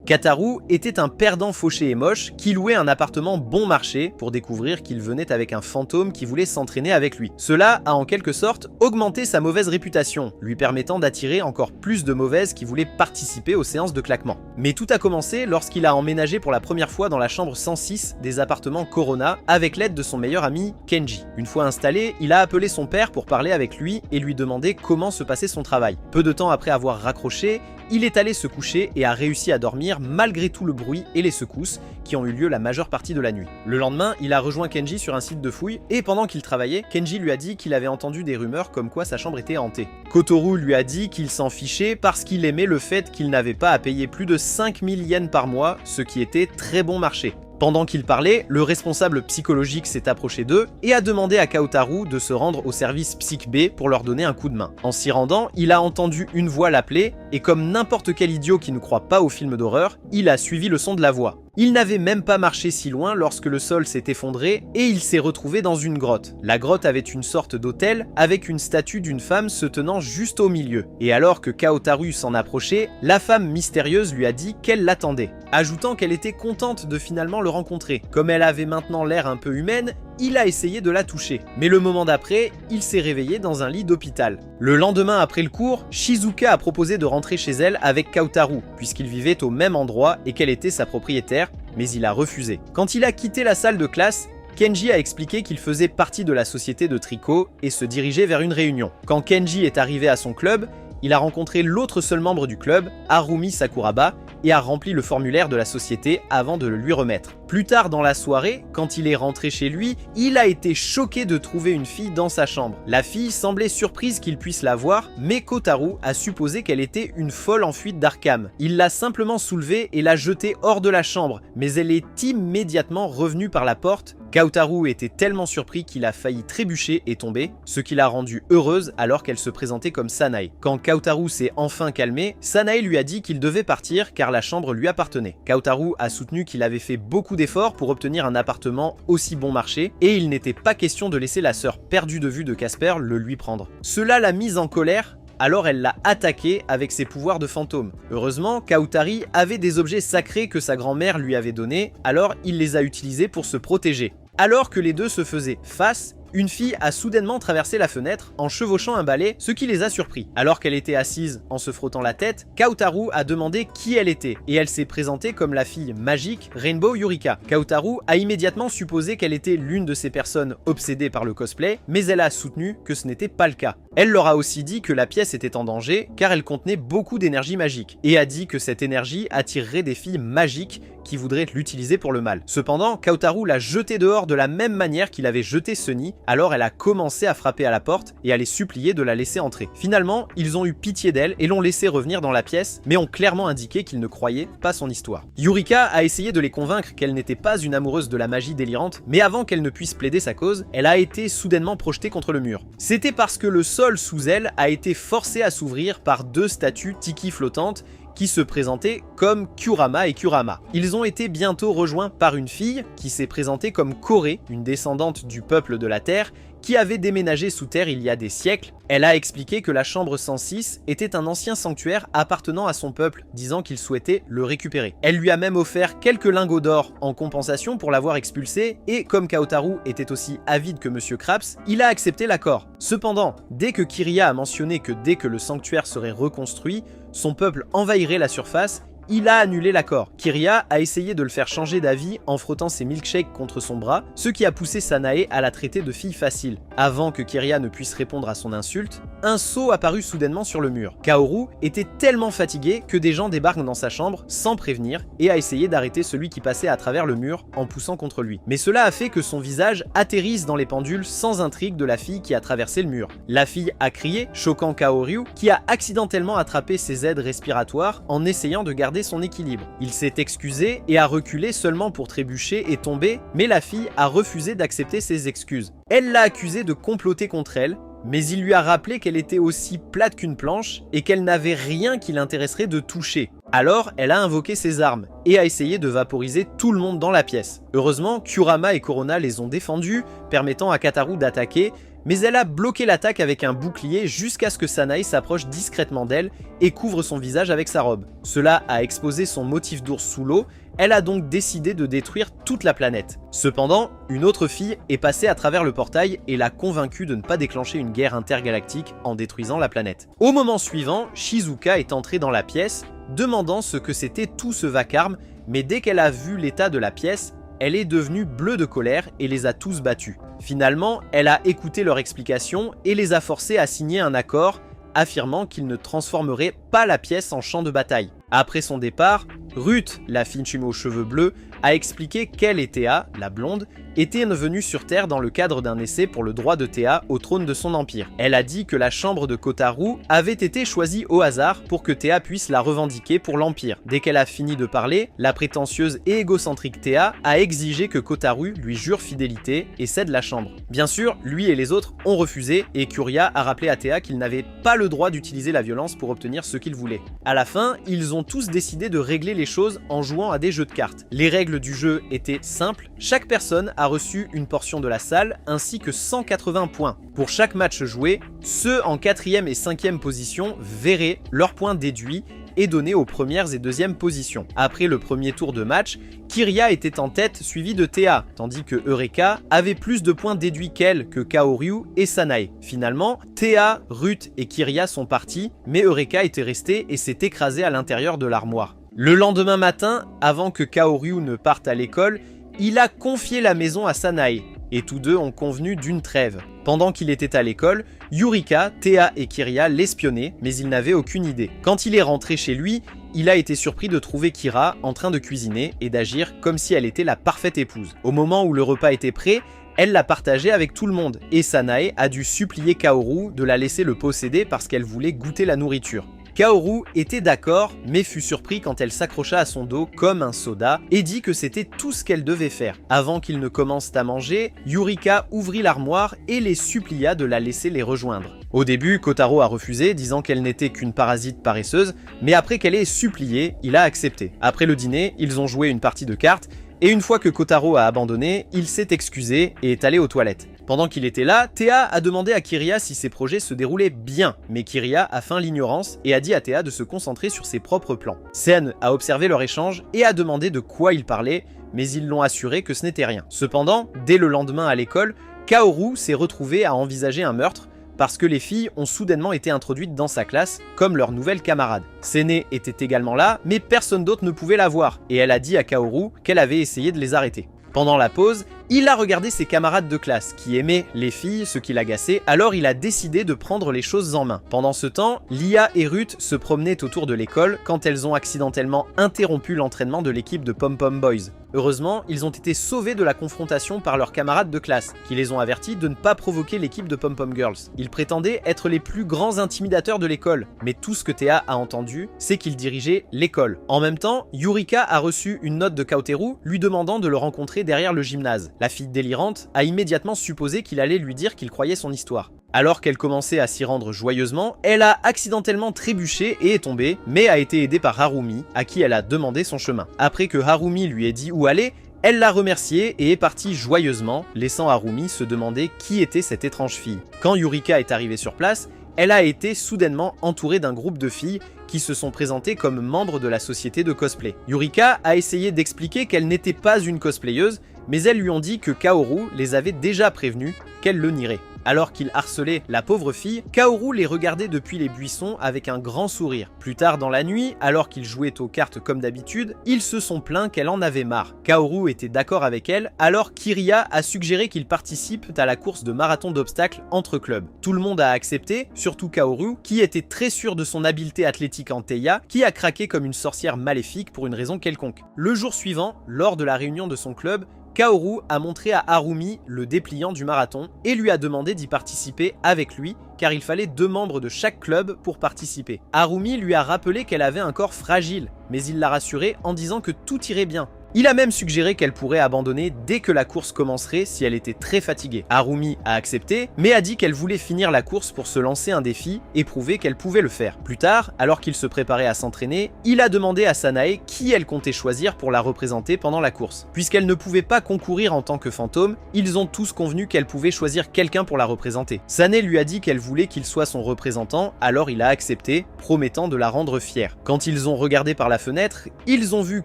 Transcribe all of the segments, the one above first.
Kataru était un perdant fauché et moche qui louait un appartement bon marché pour découvrir qu'il venait avec un fantôme qui voulait s'entraîner avec lui. Cela a en quelque sorte augmenté sa mauvaise réputation, lui permettant d'attirer encore plus de mauvaises qui voulaient participer aux séances de claquement. Mais tout a commencé lorsqu'il a emménagé pour la première fois dans la chambre 106 des appartements Corona avec l'aide de son meilleur ami Kenji. Une fois installé, il a appelé son père pour parler avec lui et lui demander comment se passait son travail. Peu de temps après avoir raccroché, il est allé se coucher et a réussi à dormir malgré tout le bruit et les secousses qui ont eu lieu la majeure partie de la nuit. Le lendemain, il a rejoint Kenji sur un site de fouille et pendant qu'il travaillait, Kenji lui a dit qu'il avait entendu des rumeurs comme quoi sa chambre était hantée. Kotoru lui a dit qu'il s'en fichait parce qu'il aimait le fait qu'il n'avait pas à payer plus de 5000 yens par mois, ce qui était très bon marché. Pendant qu'il parlait, le responsable psychologique s'est approché d'eux et a demandé à Kaotaru de se rendre au service Psych B pour leur donner un coup de main. En s'y rendant, il a entendu une voix l'appeler et comme n'importe quel idiot qui ne croit pas aux films d'horreur, il a suivi le son de la voix. Il n'avait même pas marché si loin lorsque le sol s'est effondré et il s'est retrouvé dans une grotte. La grotte avait une sorte d'autel avec une statue d'une femme se tenant juste au milieu. Et alors que Kaotaru s'en approchait, la femme mystérieuse lui a dit qu'elle l'attendait, ajoutant qu'elle était contente de finalement le rencontrer. Comme elle avait maintenant l'air un peu humaine, il a essayé de la toucher. Mais le moment d'après, il s'est réveillé dans un lit d'hôpital. Le lendemain après le cours, Shizuka a proposé de rentrer chez elle avec Kaotaru, puisqu'ils vivaient au même endroit et qu'elle était sa propriétaire, mais il a refusé. Quand il a quitté la salle de classe, Kenji a expliqué qu'il faisait partie de la société de tricot et se dirigeait vers une réunion. Quand Kenji est arrivé à son club, il a rencontré l'autre seul membre du club, Harumi Sakuraba, et a rempli le formulaire de la société avant de le lui remettre. Plus tard dans la soirée, quand il est rentré chez lui, il a été choqué de trouver une fille dans sa chambre. La fille semblait surprise qu'il puisse la voir, mais Kotaru a supposé qu'elle était une folle en fuite d'Arkham. Il l'a simplement soulevée et l'a jetée hors de la chambre, mais elle est immédiatement revenue par la porte. Kaotaru était tellement surpris qu'il a failli trébucher et tomber, ce qui l'a rendue heureuse alors qu'elle se présentait comme Sanae. Quand Kaotaru s'est enfin calmé, Sanae lui a dit qu'il devait partir car la chambre lui appartenait. Kaotaru a soutenu qu'il avait fait beaucoup d'efforts pour obtenir un appartement aussi bon marché et il n'était pas question de laisser la sœur perdue de vue de Casper le lui prendre. Cela l'a mise en colère. Alors elle l'a attaqué avec ses pouvoirs de fantôme. Heureusement, Kaotari avait des objets sacrés que sa grand-mère lui avait donnés, alors il les a utilisés pour se protéger. Alors que les deux se faisaient face, une fille a soudainement traversé la fenêtre en chevauchant un balai, ce qui les a surpris. Alors qu'elle était assise en se frottant la tête, Kaotaru a demandé qui elle était, et elle s'est présentée comme la fille magique Rainbow Yurika. Kaotaru a immédiatement supposé qu'elle était l'une de ces personnes obsédées par le cosplay, mais elle a soutenu que ce n'était pas le cas. Elle leur a aussi dit que la pièce était en danger car elle contenait beaucoup d'énergie magique, et a dit que cette énergie attirerait des filles magiques qui voudraient l'utiliser pour le mal. Cependant, Kaotaru l'a jetée dehors de la même manière qu'il avait jeté Sunny, alors elle a commencé à frapper à la porte et à les supplier de la laisser entrer. Finalement, ils ont eu pitié d'elle et l'ont laissée revenir dans la pièce, mais ont clairement indiqué qu'ils ne croyaient pas son histoire. Yurika a essayé de les convaincre qu'elle n'était pas une amoureuse de la magie délirante, mais avant qu'elle ne puisse plaider sa cause, elle a été soudainement projetée contre le mur. C'était parce que le sol sous elle a été forcé à s'ouvrir par deux statues tiki flottantes qui se présentaient comme Kurama et Kurama. Ils ont été bientôt rejoints par une fille qui s'est présentée comme Koré, une descendante du peuple de la Terre, qui avait déménagé sous terre il y a des siècles. Elle a expliqué que la chambre 106 était un ancien sanctuaire appartenant à son peuple, disant qu'il souhaitait le récupérer. Elle lui a même offert quelques lingots d'or en compensation pour l'avoir expulsé, et comme Kaotaru était aussi avide que Monsieur Krabs, il a accepté l'accord. Cependant, dès que Kiriya a mentionné que dès que le sanctuaire serait reconstruit, son peuple envahirait la surface, il a annulé l'accord. Kiriya a essayé de le faire changer d'avis en frottant ses milkshakes contre son bras, ce qui a poussé Sanae à la traiter de fille facile. Avant que Kiriya ne puisse répondre à son insulte, un seau apparut soudainement sur le mur. Kaoru était tellement fatigué que des gens débarquent dans sa chambre sans prévenir et a essayé d'arrêter celui qui passait à travers le mur en poussant contre lui. Mais cela a fait que son visage atterrisse dans les pendules sans intrigue de la fille qui a traversé le mur. La fille a crié, choquant Kaoryu, qui a accidentellement attrapé ses aides respiratoires en essayant de garder son équilibre. Il s'est excusé et a reculé seulement pour trébucher et tomber, mais la fille a refusé d'accepter ses excuses. Elle l'a accusé de comploter contre elle, mais il lui a rappelé qu'elle était aussi plate qu'une planche et qu'elle n'avait rien qui l'intéresserait de toucher. Alors, elle a invoqué ses armes et a essayé de vaporiser tout le monde dans la pièce. Heureusement, Kurama et Corona les ont défendus, permettant à Kataru d'attaquer, mais elle a bloqué l'attaque avec un bouclier jusqu'à ce que Sanae s'approche discrètement d'elle et couvre son visage avec sa robe. Cela a exposé son motif d'ours sous l'eau, elle a donc décidé de détruire toute la planète. Cependant, une autre fille est passée à travers le portail et l'a convaincue de ne pas déclencher une guerre intergalactique en détruisant la planète. Au moment suivant, Shizuka est entrée dans la pièce, demandant ce que c'était tout ce vacarme, mais dès qu'elle a vu l'état de la pièce, elle est devenue bleue de colère et les a tous battus. Finalement, elle a écouté leurs explications et les a forcés à signer un accord, affirmant qu'ils ne transformeraient pas la pièce en champ de bataille. Après son départ, Ruth, la fille aux cheveux bleus, a expliqué qu'elle et Théa, la blonde, étaient venus sur Terre dans le cadre d'un essai pour le droit de Théa au trône de son empire. Elle a dit que la chambre de Kotaru avait été choisie au hasard pour que Théa puisse la revendiquer pour l'empire. Dès qu'elle a fini de parler, la prétentieuse et égocentrique Théa a exigé que Kotaru lui jure fidélité et cède la chambre. Bien sûr, lui et les autres ont refusé et Kuria a rappelé à Théa qu'il n'avait pas le droit d'utiliser la violence pour obtenir ce qu'il voulait. À la fin, ils ont tous décidé de régler les choses en jouant à des jeux de cartes. Les règles du jeu étaient simples, chaque personne a reçu une portion de la salle ainsi que 180 points. Pour chaque match joué, ceux en 4e et 5e position verraient leurs points déduits et donnés aux premières et deuxièmes positions. Après le premier tour de match, Kiria était en tête suivie de Théa, tandis que Eureka avait plus de points déduits qu'elle que Kaoryu et Sanae. Finalement, Théa, Ruth et Kiria sont partis, mais Eureka était restée et s'est écrasée à l'intérieur de l'armoire. Le lendemain matin, avant que Kaoryu ne parte à l'école, il a confié la maison à Sanae, et tous deux ont convenu d'une trêve. Pendant qu'il était à l'école, Yurika, Théa et Kiria l'espionnaient, mais il n'avait aucune idée. Quand il est rentré chez lui, il a été surpris de trouver Kira en train de cuisiner et d'agir comme si elle était la parfaite épouse. Au moment où le repas était prêt, elle l'a partagé avec tout le monde, et Sanae a dû supplier Kaoru de la laisser le posséder parce qu'elle voulait goûter la nourriture. Kaoru était d'accord, mais fut surpris quand elle s'accrocha à son dos comme un soda et dit que c'était tout ce qu'elle devait faire. Avant qu'ils ne commencent à manger, Yurika ouvrit l'armoire et les supplia de la laisser les rejoindre. Au début, Kotaro a refusé, disant qu'elle n'était qu'une parasite paresseuse, mais après qu'elle ait supplié, il a accepté. Après le dîner, ils ont joué une partie de cartes, et une fois que Kotaro a abandonné, il s'est excusé et est allé aux toilettes. Pendant qu'il était là, Théa a demandé à Kiria si ses projets se déroulaient bien, mais Kiria a feint l'ignorance et a dit à Théa de se concentrer sur ses propres plans. Sen a observé leur échange et a demandé de quoi ils parlaient, mais ils l'ont assuré que ce n'était rien. Cependant, dès le lendemain à l'école, Kaoru s'est retrouvé à envisager un meurtre, parce que les filles ont soudainement été introduites dans sa classe comme leurs nouvelles camarades. Sene était également là, mais personne d'autre ne pouvait la voir, et elle a dit à Kaoru qu'elle avait essayé de les arrêter. Pendant la pause, il a regardé ses camarades de classe, qui aimaient les filles, ce qui l'agaçait, alors il a décidé de prendre les choses en main. Pendant ce temps, Lia et Ruth se promenaient autour de l'école quand elles ont accidentellement interrompu l'entraînement de l'équipe de Pom Pom Boys. Heureusement, ils ont été sauvés de la confrontation par leurs camarades de classe, qui les ont avertis de ne pas provoquer l'équipe de Pom Pom Girls. Ils prétendaient être les plus grands intimidateurs de l'école, mais tout ce que Théa a entendu, c'est qu'ils dirigeaient l'école. En même temps, Yurika a reçu une note de Kaoteru lui demandant de le rencontrer derrière le gymnase. La fille délirante a immédiatement supposé qu'il allait lui dire qu'il croyait son histoire. Alors qu'elle commençait à s'y rendre joyeusement, elle a accidentellement trébuché et est tombée, mais a été aidée par Harumi, à qui elle a demandé son chemin. Après que Harumi lui ait dit où aller, elle l'a remercié et est partie joyeusement, laissant Harumi se demander qui était cette étrange fille. Quand Yurika est arrivée sur place, elle a été soudainement entourée d'un groupe de filles qui se sont présentées comme membres de la société de cosplay. Yurika a essayé d'expliquer qu'elle n'était pas une cosplayeuse, mais elles lui ont dit que Kaoru les avait déjà prévenus qu'elle le nierait. Alors qu'il harcelait la pauvre fille, Kaoru les regardait depuis les buissons avec un grand sourire. Plus tard dans la nuit, alors qu'ils jouaient aux cartes comme d'habitude, ils se sont plaints qu'elle en avait marre. Kaoru était d'accord avec elle, alors Kiria a suggéré qu'ils participent à la course de marathon d'obstacles entre clubs. Tout le monde a accepté, surtout Kaoru, qui était très sûr de son habileté athlétique en Teiya, qui a craqué comme une sorcière maléfique pour une raison quelconque. Le jour suivant, lors de la réunion de son club, Kaoru a montré à Harumi le dépliant du marathon et lui a demandé d'y participer avec lui car il fallait 2 membres de chaque club pour participer. Harumi lui a rappelé qu'elle avait un corps fragile, mais il l'a rassurée en disant que tout irait bien. Il a même suggéré qu'elle pourrait abandonner dès que la course commencerait si elle était très fatiguée. Harumi a accepté, mais a dit qu'elle voulait finir la course pour se lancer un défi et prouver qu'elle pouvait le faire. Plus tard, alors qu'il se préparait à s'entraîner, il a demandé à Sanae qui elle comptait choisir pour la représenter pendant la course. Puisqu'elle ne pouvait pas concourir en tant que fantôme, ils ont tous convenu qu'elle pouvait choisir quelqu'un pour la représenter. Sanae lui a dit qu'elle voulait qu'il soit son représentant, alors il a accepté, promettant de la rendre fière. Quand ils ont regardé par la fenêtre, ils ont vu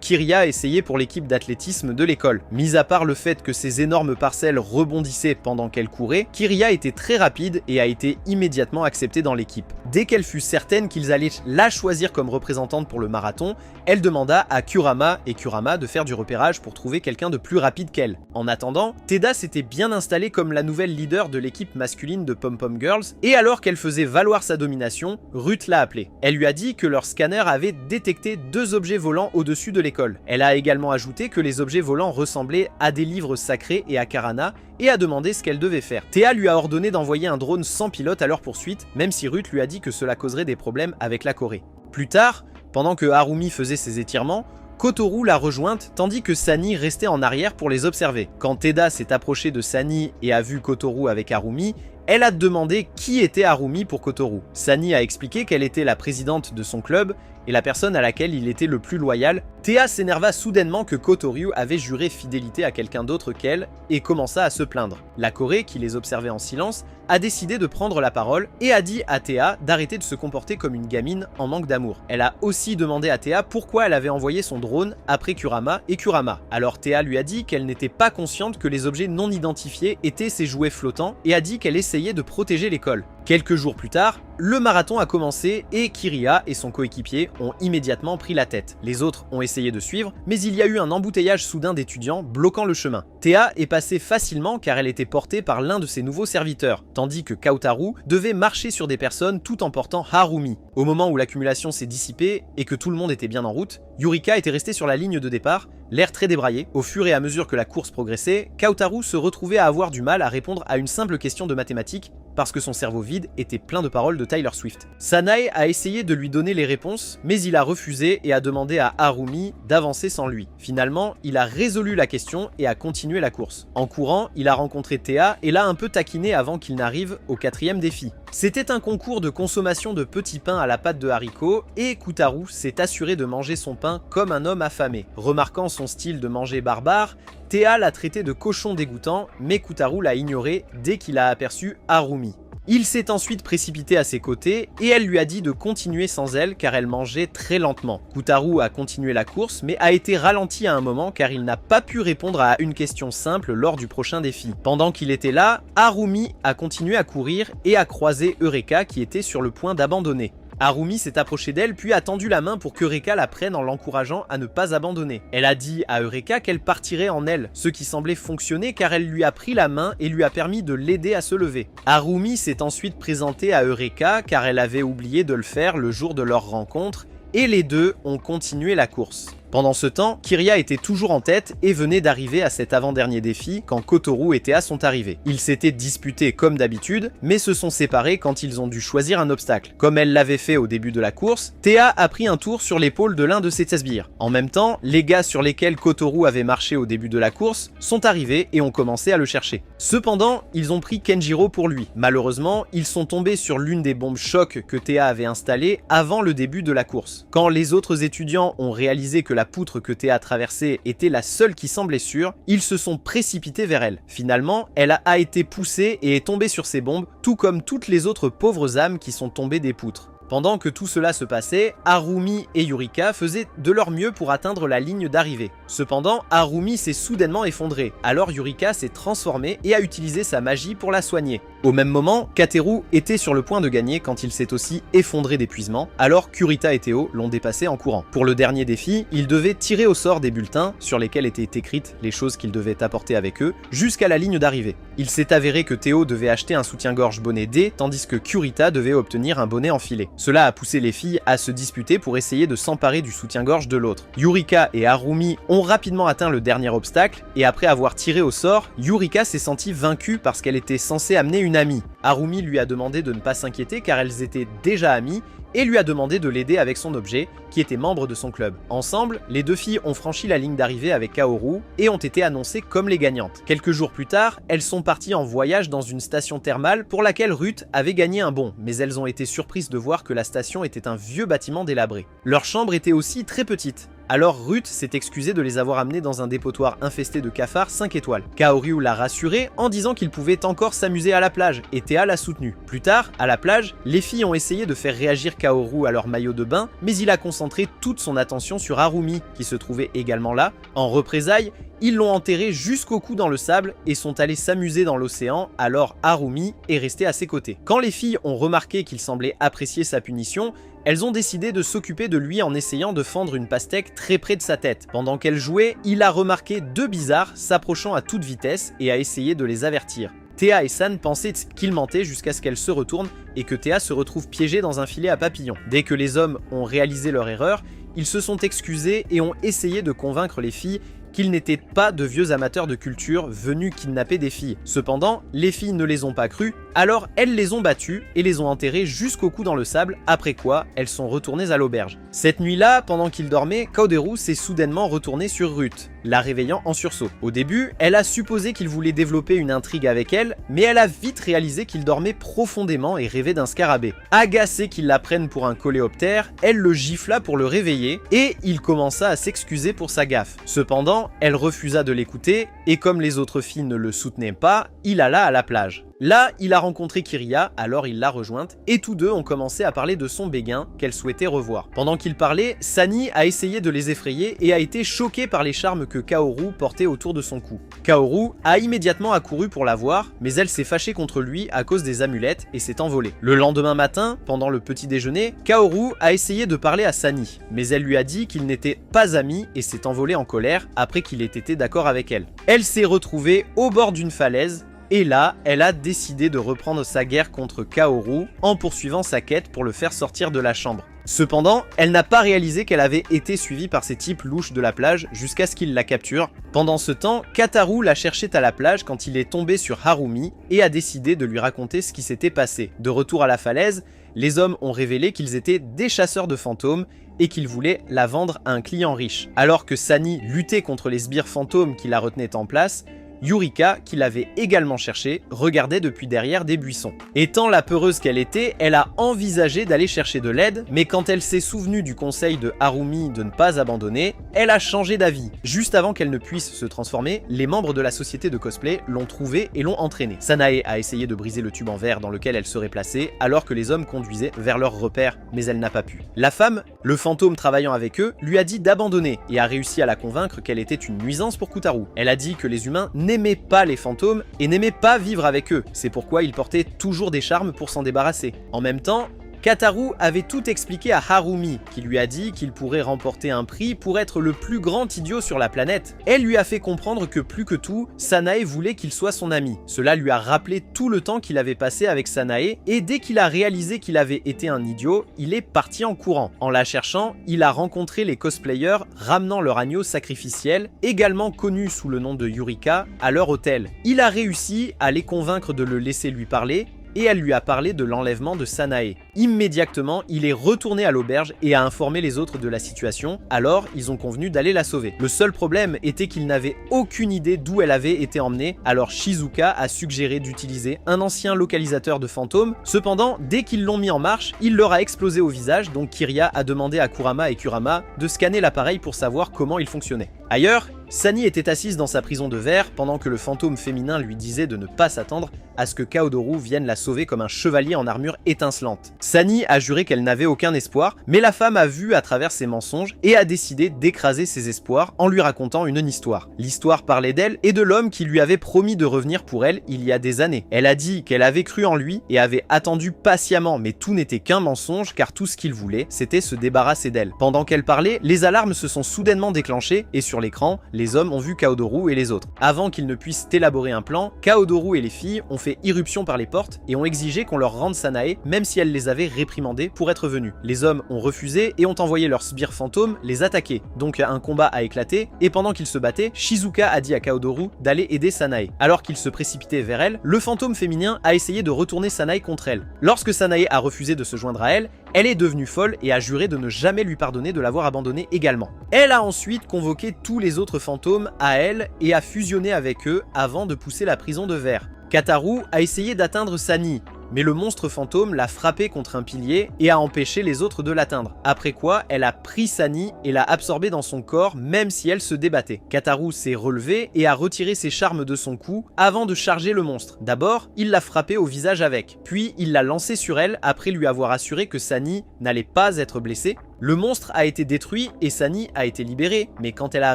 Kiria essayer pour l'équipe d'athlétisme de l'école. Mis à part le fait que ces énormes parcelles rebondissaient pendant qu'elle courait, Kiria était très rapide et a été immédiatement acceptée dans l'équipe. Dès qu'elle fut certaine qu'ils allaient la choisir comme représentante pour le marathon, elle demanda à Kurama et Kurama de faire du repérage pour trouver quelqu'un de plus rapide qu'elle. En attendant, Teda s'était bien installée comme la nouvelle leader de l'équipe masculine de Pom Pom Girls, et alors qu'elle faisait valoir sa domination, Ruth l'a appelée. Elle lui a dit que leur scanner avait détecté 2 objets volants au-dessus de l'école. Elle a également ajouté que les objets volants ressemblaient à des livres sacrés et à Karana, et a demandé ce qu'elle devait faire. Théa lui a ordonné d'envoyer un drone sans pilote à leur poursuite, même si Ruth lui a dit que cela causerait des problèmes avec la Corée. Plus tard, pendant que Harumi faisait ses étirements, Kotoru l'a rejointe tandis que Sani restait en arrière pour les observer. Quand Teda s'est approché de Sani et a vu Kotoru avec Harumi, elle a demandé qui était Harumi pour Kotoru. Sani a expliqué qu'elle était la présidente de son club et la personne à laquelle il était le plus loyal. Théa s'énerva soudainement que Kotoru avait juré fidélité à quelqu'un d'autre qu'elle et commença à se plaindre. La Corée, qui les observait en silence, a décidé de prendre la parole et a dit à Théa d'arrêter de se comporter comme une gamine en manque d'amour. Elle a aussi demandé à Théa pourquoi elle avait envoyé son drone après Kurama et Kurama. Alors Théa lui a dit qu'elle n'était pas consciente que les objets non identifiés étaient ses jouets flottants et a dit qu'elle essayait de protéger l'école. Quelques jours plus tard, le marathon a commencé et Kiria et son coéquipier ont immédiatement pris la tête. Les autres ont essayé de suivre, mais il y a eu un embouteillage soudain d'étudiants bloquant le chemin. Théa est passée facilement car elle était portée par l'un de ses nouveaux serviteurs, tandis que Kaotaru devait marcher sur des personnes tout en portant Harumi. Au moment où l'accumulation s'est dissipée et que tout le monde était bien en route, Yurika était restée sur la ligne de départ, l'air très débraillé. Au fur et à mesure que la course progressait, Kaotaru se retrouvait à avoir du mal à répondre à une simple question de mathématiques parce que son cerveau vide était plein de paroles de Taylor Swift. Sanae a essayé de lui donner les réponses, mais il a refusé et a demandé à Harumi d'avancer sans lui. Finalement, il a résolu la question et a continué la course. En courant, il a rencontré Théa et l'a un peu taquiné avant qu'il n'arrive au 4e défi. C'était un concours de consommation de petits pains à la pâte de haricots et Kutaru s'est assuré de manger son pain comme un homme affamé. Remarquant son style de manger barbare, Théa l'a traité de cochon dégoûtant, mais Kutaru l'a ignoré dès qu'il a aperçu Harumi. Il s'est ensuite précipité à ses côtés et elle lui a dit de continuer sans elle car elle mangeait très lentement. Kutaru a continué la course mais a été ralenti à un moment car il n'a pas pu répondre à une question simple lors du prochain défi. Pendant qu'il était là, Harumi a continué à courir et a croisé Eureka qui était sur le point d'abandonner. Harumi s'est approché d'elle puis a tendu la main pour qu'Eureka la prenne en l'encourageant à ne pas abandonner. Elle a dit à Eureka qu'elle partirait en elle, ce qui semblait fonctionner car elle lui a pris la main et lui a permis de l'aider à se lever. Harumi s'est ensuite présentée à Eureka car elle avait oublié de le faire le jour de leur rencontre et les deux ont continué la course. Pendant ce temps, Kiria était toujours en tête et venait d'arriver à cet avant-dernier défi quand Kotoru et Théa sont arrivés. Ils s'étaient disputés comme d'habitude, mais se sont séparés quand ils ont dû choisir un obstacle. Comme elle l'avait fait au début de la course, Théa a pris un tour sur l'épaule de l'un de ses sbires. En même temps, les gars sur lesquels Kotoru avait marché au début de la course sont arrivés et ont commencé à le chercher. Cependant, ils ont pris Kenjiro pour lui. Malheureusement, ils sont tombés sur l'une des bombes choc que Théa avait installées avant le début de la course. Quand les autres étudiants ont réalisé que la poutre que Théa traversait était la seule qui semblait sûre, ils se sont précipités vers elle. Finalement, elle a été poussée et est tombée sur ces bombes, tout comme toutes les autres pauvres âmes qui sont tombées des poutres. Pendant que tout cela se passait, Harumi et Yurika faisaient de leur mieux pour atteindre la ligne d'arrivée. Cependant, Harumi s'est soudainement effondrée, alors Yurika s'est transformée et a utilisé sa magie pour la soigner. Au même moment, Kateru était sur le point de gagner quand il s'est aussi effondré d'épuisement, alors Kurita et Théo l'ont dépassé en courant. Pour le dernier défi, ils devaient tirer au sort des bulletins sur lesquels étaient écrites les choses qu'ils devaient apporter avec eux jusqu'à la ligne d'arrivée. Il s'est avéré que Théo devait acheter un soutien-gorge bonnet D, tandis que Kurita devait obtenir un bonnet enfilé. Cela a poussé les filles à se disputer pour essayer de s'emparer du soutien-gorge de l'autre. Yurika et Harumi ont rapidement atteint le dernier obstacle, et après avoir tiré au sort, Yurika s'est sentie vaincue parce qu'elle était censée amener une amie. Harumi lui a demandé de ne pas s'inquiéter car elles étaient déjà amies et lui a demandé de l'aider avec son objet, qui était membre de son club. Ensemble, les deux filles ont franchi la ligne d'arrivée avec Kaoru et ont été annoncées comme les gagnantes. Quelques jours plus tard, elles sont parties en voyage dans une station thermale pour laquelle Ruth avait gagné un bon, mais elles ont été surprises de voir que la station était un vieux bâtiment délabré. Leur chambre était aussi très petite. Alors Ruth s'est excusée de les avoir amenés dans un dépotoir infesté de cafards 5 étoiles. Kaoru l'a rassuré en disant qu'ils pouvaient encore s'amuser à la plage, et Théa l'a soutenu. Plus tard, à la plage, les filles ont essayé de faire réagir Kaoru à leur maillot de bain, mais il a concentré toute son attention sur Harumi, qui se trouvait également là. En représailles, ils l'ont enterré jusqu'au cou dans le sable et sont allés s'amuser dans l'océan, alors Harumi est resté à ses côtés. Quand les filles ont remarqué qu'il semblait apprécier sa punition, elles ont décidé de s'occuper de lui en essayant de fendre une pastèque très près de sa tête. Pendant qu'elle jouait, il a remarqué deux bizarres s'approchant à toute vitesse et a essayé de les avertir. Théa et San pensaient qu'il mentait jusqu'à ce qu'elle se retourne et que Théa se retrouve piégée dans un filet à papillons. Dès que les hommes ont réalisé leur erreur, ils se sont excusés et ont essayé de convaincre les filles qu'ils n'étaient pas de vieux amateurs de culture venus kidnapper des filles. Cependant, les filles ne les ont pas crues, alors elles les ont battues et les ont enterrées jusqu'au cou dans le sable, après quoi elles sont retournées à l'auberge. Cette nuit-là, pendant qu'ils dormaient, Kaoru s'est soudainement retourné sur Ruth, la réveillant en sursaut. Au début, elle a supposé qu'il voulait développer une intrigue avec elle, mais elle a vite réalisé qu'il dormait profondément et rêvait d'un scarabée. Agacée qu'il la prenne pour un coléoptère, elle le gifla pour le réveiller et il commença à s'excuser pour sa gaffe. Cependant, elle refusa de l'écouter et comme les autres filles ne le soutenaient pas, il alla à la plage. Là, il a rencontré Kiriya, alors il l'a rejointe, et tous deux ont commencé à parler de son béguin qu'elle souhaitait revoir. Pendant qu'ils parlaient, Sani a essayé de les effrayer et a été choquée par les charmes que Kaoru portait autour de son cou. Kaoru a immédiatement accouru pour la voir, mais elle s'est fâchée contre lui à cause des amulettes et s'est envolée. Le lendemain matin, pendant le petit déjeuner, Kaoru a essayé de parler à Sani, mais elle lui a dit qu'ils n'étaient pas amis et s'est envolée en colère après qu'il ait été d'accord avec elle. Elle s'est retrouvée au bord d'une falaise, et là, elle a décidé de reprendre sa guerre contre Kaoru en poursuivant sa quête pour le faire sortir de la chambre. Cependant, elle n'a pas réalisé qu'elle avait été suivie par ces types louches de la plage jusqu'à ce qu'ils la capturent. Pendant ce temps, Kataru la cherchait à la plage quand il est tombé sur Harumi et a décidé de lui raconter ce qui s'était passé. De retour à la falaise, les hommes ont révélé qu'ils étaient des chasseurs de fantômes et qu'ils voulaient la vendre à un client riche. Alors que Sani luttait contre les sbires fantômes qui la retenaient en place, Yurika, qui l'avait également cherché, regardait depuis derrière des buissons. Étant la peureuse qu'elle était, elle a envisagé d'aller chercher de l'aide, mais quand elle s'est souvenue du conseil de Harumi de ne pas abandonner, elle a changé d'avis. Juste avant qu'elle ne puisse se transformer, les membres de la société de cosplay l'ont trouvée et l'ont entraînée. Sanae a essayé de briser le tube en verre dans lequel elle serait placée, alors que les hommes conduisaient vers leur repère, mais elle n'a pas pu. La femme, le fantôme travaillant avec eux, lui a dit d'abandonner et a réussi à la convaincre qu'elle était une nuisance pour Kutaru. Elle a dit que les humains n'aimaient pas les fantômes et n'aimaient pas vivre avec eux, c'est pourquoi ils portaient toujours des charmes pour s'en débarrasser. En même temps, Kataru avait tout expliqué à Harumi, qui lui a dit qu'il pourrait remporter un prix pour être le plus grand idiot sur la planète. Elle lui a fait comprendre que plus que tout, Sanae voulait qu'il soit son ami. Cela lui a rappelé tout le temps qu'il avait passé avec Sanae, et dès qu'il a réalisé qu'il avait été un idiot, il est parti en courant. En la cherchant, il a rencontré les cosplayers ramenant leur agneau sacrificiel, également connu sous le nom de Yurika, à leur hôtel. Il a réussi à les convaincre de le laisser lui parler, et elle lui a parlé de l'enlèvement de Sanae. Immédiatement, il est retourné à l'auberge et a informé les autres de la situation, alors ils ont convenu d'aller la sauver. Le seul problème était qu'il n'avait aucune idée d'où elle avait été emmenée, alors Shizuka a suggéré d'utiliser un ancien localisateur de fantômes. Cependant, dès qu'ils l'ont mis en marche, il leur a explosé au visage, donc Kiriya a demandé à Kurama et Kurama de scanner l'appareil pour savoir comment il fonctionnait. Ailleurs, Sani était assise dans sa prison de verre pendant que le fantôme féminin lui disait de ne pas s'attendre à ce que Kaoru vienne la sauver comme un chevalier en armure étincelante. Sani a juré qu'elle n'avait aucun espoir, mais la femme a vu à travers ses mensonges et a décidé d'écraser ses espoirs en lui racontant une histoire. L'histoire parlait d'elle et de l'homme qui lui avait promis de revenir pour elle il y a des années. Elle a dit qu'elle avait cru en lui et avait attendu patiemment, mais tout n'était qu'un mensonge car tout ce qu'il voulait, c'était se débarrasser d'elle. Pendant qu'elle parlait, les alarmes se sont soudainement déclenchées et sur l'écran, les hommes ont vu Kaodoru et les autres. Avant qu'ils ne puissent élaborer un plan, Kaodoru et les filles ont fait irruption par les portes et ont exigé qu'on leur rende Sanae, même si elle les avait réprimandés pour être venus. Les hommes ont refusé et ont envoyé leurs sbires fantômes les attaquer. Donc un combat a éclaté, et pendant qu'ils se battaient, Shizuka a dit à Kaodoru d'aller aider Sanae. Alors qu'il se précipitait vers elle, le fantôme féminin a essayé de retourner Sanae contre elle. Lorsque Sanae a refusé de se joindre à elle est devenue folle et a juré de ne jamais lui pardonner de l'avoir abandonnée également. Elle a ensuite convoqué tous les autres fantômes à elle et a fusionné avec eux avant de pousser la prison de verre. Kataru a essayé d'atteindre Sani, mais le monstre fantôme l'a frappé contre un pilier et a empêché les autres de l'atteindre. Après quoi, elle a pris Sani et l'a absorbée dans son corps même si elle se débattait. Kataru s'est relevé et a retiré ses charmes de son cou avant de charger le monstre. D'abord, il l'a frappé au visage avec, puis il l'a lancé sur elle après lui avoir assuré que Sani n'allait pas être blessée. Le monstre a été détruit et Sani a été libérée, mais quand elle a